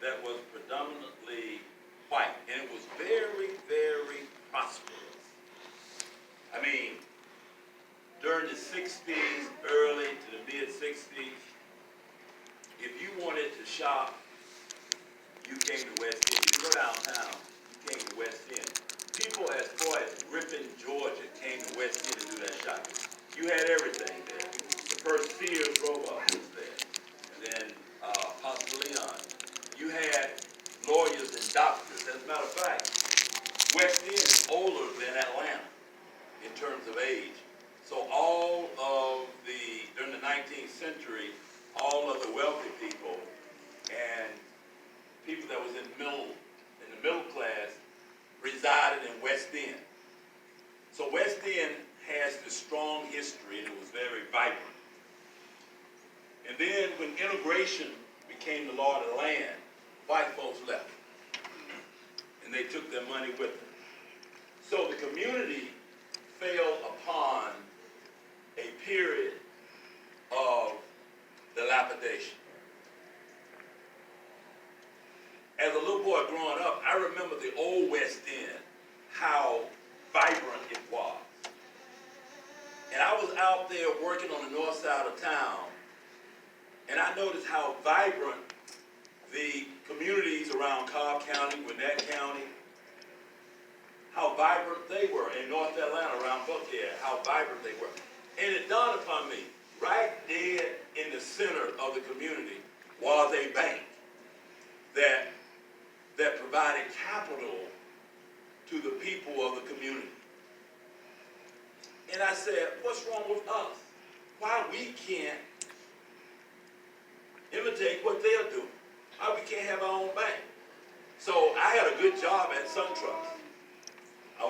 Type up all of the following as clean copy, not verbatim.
that was predominantly white, and it was very, very prosperous. I mean, during the 60s, early to the mid-60s, if you wanted to shop, you came to West End. You go downtown, you came to West End. People as far as Ripon, Georgia, came to West End to do that shopping. You had everything there. The first Sears Roebuck was there. And then Possible Leon. You had lawyers and doctors. As a matter of fact, West End is older than Atlanta in terms of age. So during the 19th century, all of the wealthy people and people that was in the middle class resided in West End. So West End has this strong history, and it was very vibrant. And then when integration became the law of the land, white folks left. And they took their money with them. So the community fell upon a period of dilapidation. As a little boy growing up, I remember the old West End, how vibrant it was. And I was out there working on the north side of town, and I noticed how vibrant the communities around Cobb County, Gwinnett County, how vibrant they were in North Atlanta around Buckhead, how vibrant they were. And it dawned upon me, right there in the center of the community was a bank that provided capital to the people of the community. And I said, what's wrong with us? Why we can't imitate what they're doing? Why we can't have our own bank? So I had a good job at SunTrust. I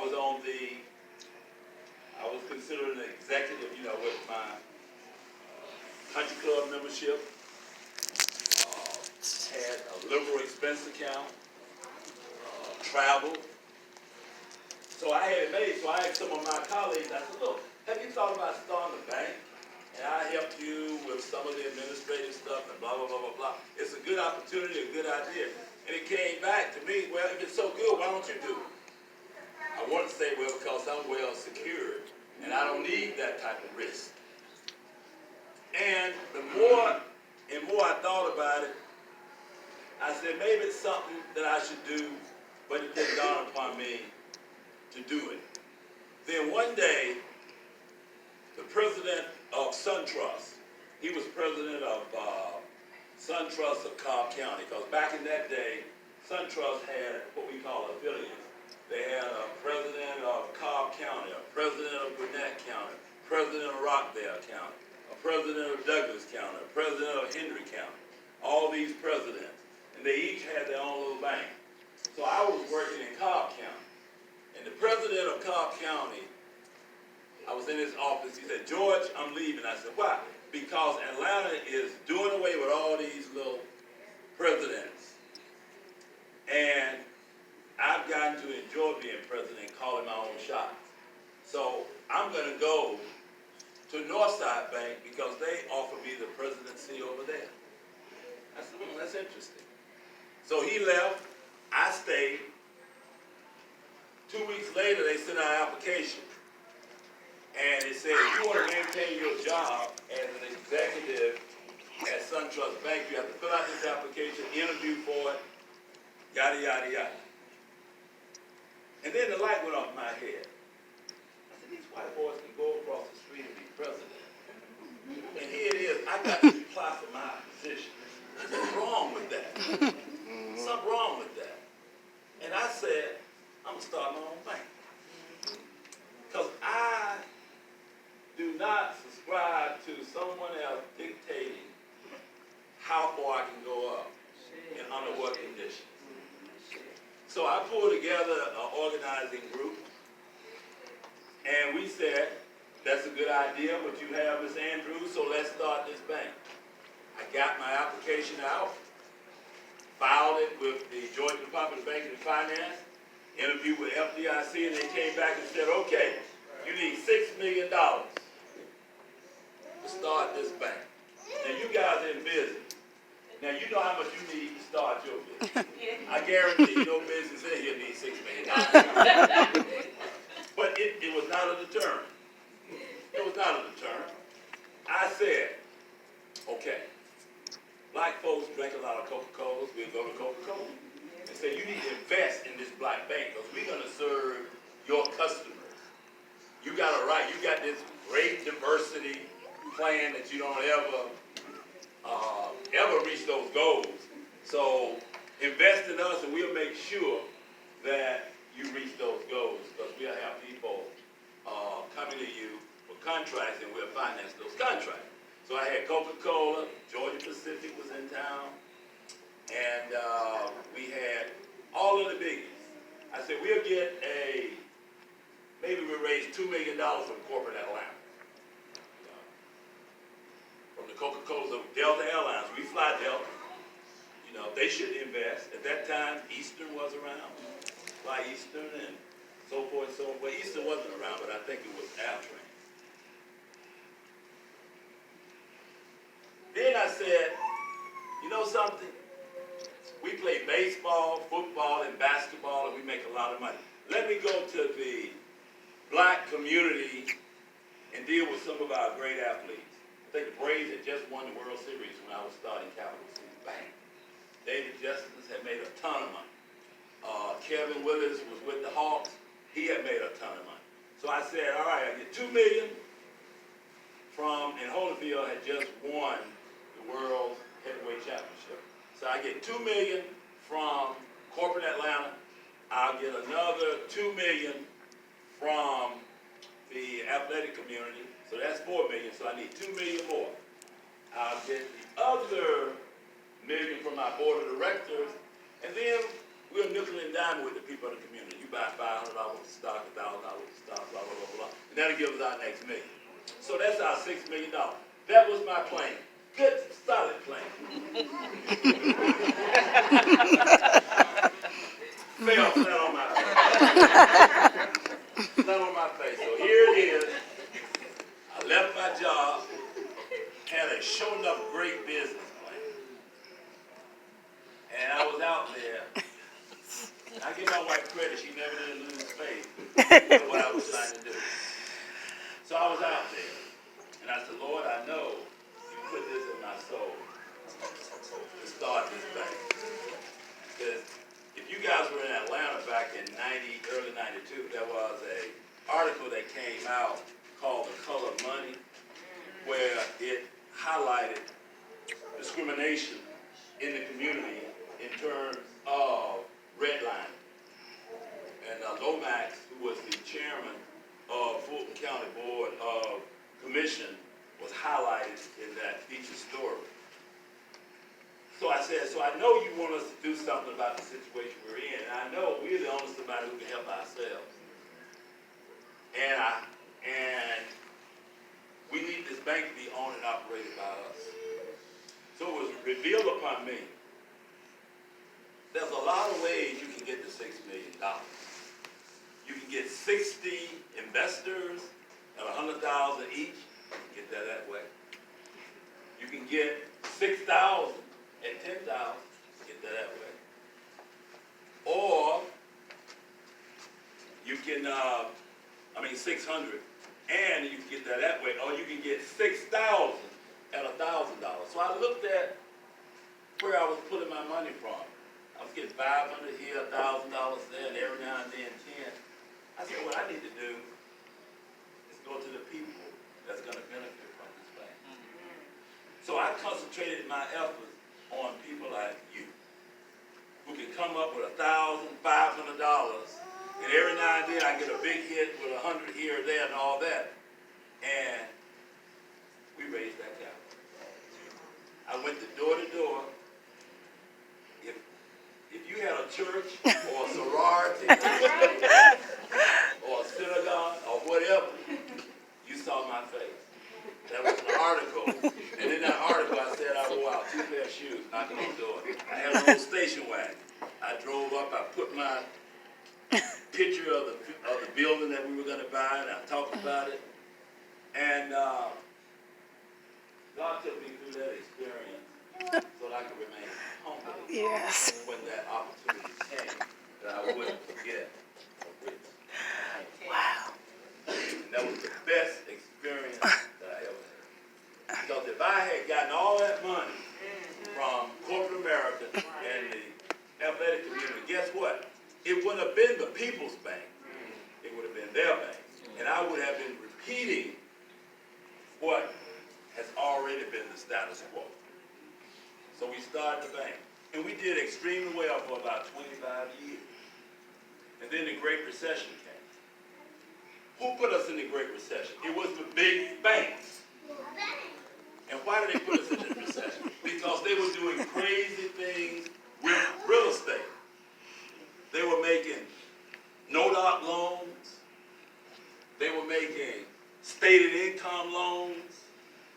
was considered an executive, with my country club membership. Had a liberal expense account, travel. So I had it made. So I asked some of my colleagues, I said, look, have you thought about starting a bank? And I helped you with some of the administrative stuff and blah, blah, blah, blah, blah. It's a good opportunity, a good idea. And it came back to me, well, if it's so good, why don't you do it? I want to say, well, because I'm well secured, and I don't need that type of risk. And the more I thought about it, I said, maybe it's something that I should do, but it didn't dawn upon me to do it. Then one day, the president of SunTrust, he was president of SunTrust of Cobb County, because back in that day, SunTrust had what we call affiliates. They had a president of Cobb County, a president of Gwinnett County, a president of Rockdale County, a president of Douglas County, a president of Henry County, all these presidents. And they each had their own little bank. So I was working in Cobb County. And the president of Cobb County, I was in his office, he said, George, I'm leaving. I said, why? Because Atlanta is doing away with all these little presidents. And I've gotten to enjoy being president, calling my own shots. So I'm going to go to Northside Bank because they offer me the presidency over there. I said, that's interesting. So he left. I stayed. 2 weeks later, they sent out an application. And it said, if you want to maintain your job as an executive at SunTrust Bank, you have to fill out this application, interview for it, yada, yada, yada. And then the light went off my head. I said, these white boys can go across the street and be president. And here it is, I got to apply for my position. What's wrong with that? Something wrong with that. And I said, I'm going to start my own bank. Because I do not subscribe to someone else dictating how far I can go up and under what conditions. So I pulled together an organizing group, and we said, that's a good idea, what you have, Ms. Andrews, so let's start this bank. I got my application out, filed it with the Georgia Department of Banking and Finance, interviewed with FDIC, and they came back and said, okay, you need $6 million to start this bank. Now you guys are in business. Now, you know how much you need to start your business. I guarantee your business in here needs $6 million. But it was not a deterrent. It was not a deterrent. I said, okay, black folks drink a lot of Coca-Colas. We'll go to Coca-Cola and say, you need to invest in this black bank because we're going to serve your customers. You got it right. You got this great diversity plan that you don't ever reach those goals. So invest in us and we'll make sure that you reach those goals because we'll have people coming to you for contracts and we'll finance those contracts. So I had Coca-Cola, Georgia Pacific was in town, and we had all of the biggies. I said, we'll get maybe we'll raise $2 million from corporate Atlanta. From the Coca-Cola of Delta Airlines, we fly Delta. You know, they should invest. At that time, Eastern was around. Fly Eastern and so forth and so on. Well, Eastern wasn't around, but I think it was Altrain. Then I said, you know something? We play baseball, football, and basketball, and we make a lot of money. Let me go to the black community and deal with some of our great athletes. I think the Braves had just won the World Series when I was starting Capital City Bank. David Justice had made a ton of money. Kevin Willis was with the Hawks. He had made a ton of money. So I said, all right, I get $2 million and Holyfield had just won the World Heavyweight Championship. So I get $2 million from corporate Atlanta. I'll get another $2 million from the athletic community. So that's $4 million. So I need $2 million more. I'll get the other $1 million from my board of directors, and then we'll nickel and dime with the people in the community. You buy $500 worth of stock, $1,000 worth of stock, blah, blah, blah, blah. And that'll give us our next $1 million. So that's our $6 million. That was my plan. Good, solid plan. Fell flat on my face. Flat on my face. So here it is. I left my job, had a sure enough great business plan. And I was out there. I give my wife credit, she never did lose faith in what I was trying to do. So I was out there, and I said, Lord, I know you put this in my soul to start this thing. Because if you guys were in Atlanta back in early 92, there was an article that came out called The Color of Money, where it highlighted discrimination in the community in terms of redlining. And Lomax, who was the chairman of Fulton County Board of Commission, was highlighted in that feature story. So I said, so I know you want us to do something about the situation we're in, and I know we're the only somebody who can help ourselves. And we need this bank to be owned and operated by us. So it was revealed upon me. There's a lot of ways you can get the $6 million. You can get 60 investors at $100,000 each. Get that way. You can get 6,000 at $10,000. Get that way. Or you can, 600, and you can get that way. Or you can get 6,000 at $1,000. So I looked at where I was putting my money from. I was getting $500 here, $1,000 there, and every now and then 10. I said, what I need to do is go to the people that's going to benefit from this plan. So I concentrated my efforts on people like you, who can come up with $1,500, and every now and then I get a big hit with 100 here or there and all that. And we raised that capital. I went door to door. If you had a church or a sorority or a synagogue or whatever, you saw my face. That was an article. And in that article, I said I wore out 2 pair of shoes, knocking on doors. I had a little station wagon. I drove up, I put my picture of the building that we were going to buy, and I talked about it. And God took me through that experience. so that I could remain humble Yes. when that opportunity came, that I wouldn't forget a witness. Wow. And that was the best experience that I ever had. Because if I had gotten all that money from corporate America and the athletic community, guess what? It wouldn't have been the People's Bank. It would have been their bank. And I would have been repeating what has already been the status quo. So we started the bank. And we did extremely well for about 25 years. And then the Great Recession came. Who put us in the Great Recession? It was the big banks. And why did they put us in the recession? Because they were doing crazy things with real estate. They were making no-doc loans. They were making stated income loans.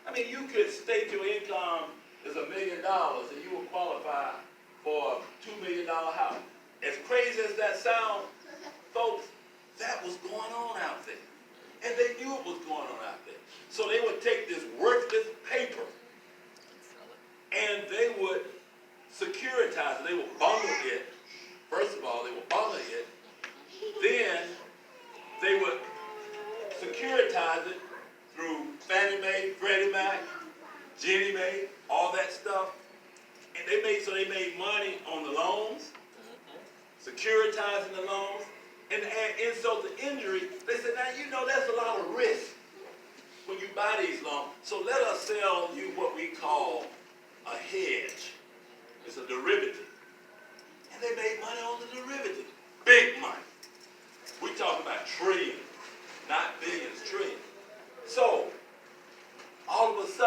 I mean, you could state your income is $1 million and you will qualify for a $2 million house. As crazy as that sounds, folks, that was going on out there. And they knew it was going on out there. So they would take this worthless paper and they would securitize it. They would bundle it. First of all, they would bundle it. Then they would securitize it through Fannie Mae, Freddie Mac, Ginnie Mae, all that stuff. And they made money on the loans, securitizing the loans. And to add insult to injury, they said, now you know that's a lot of risk when you buy these loans. So let us sell you what we call a hedge. It's a derivative. And they made money on the derivative.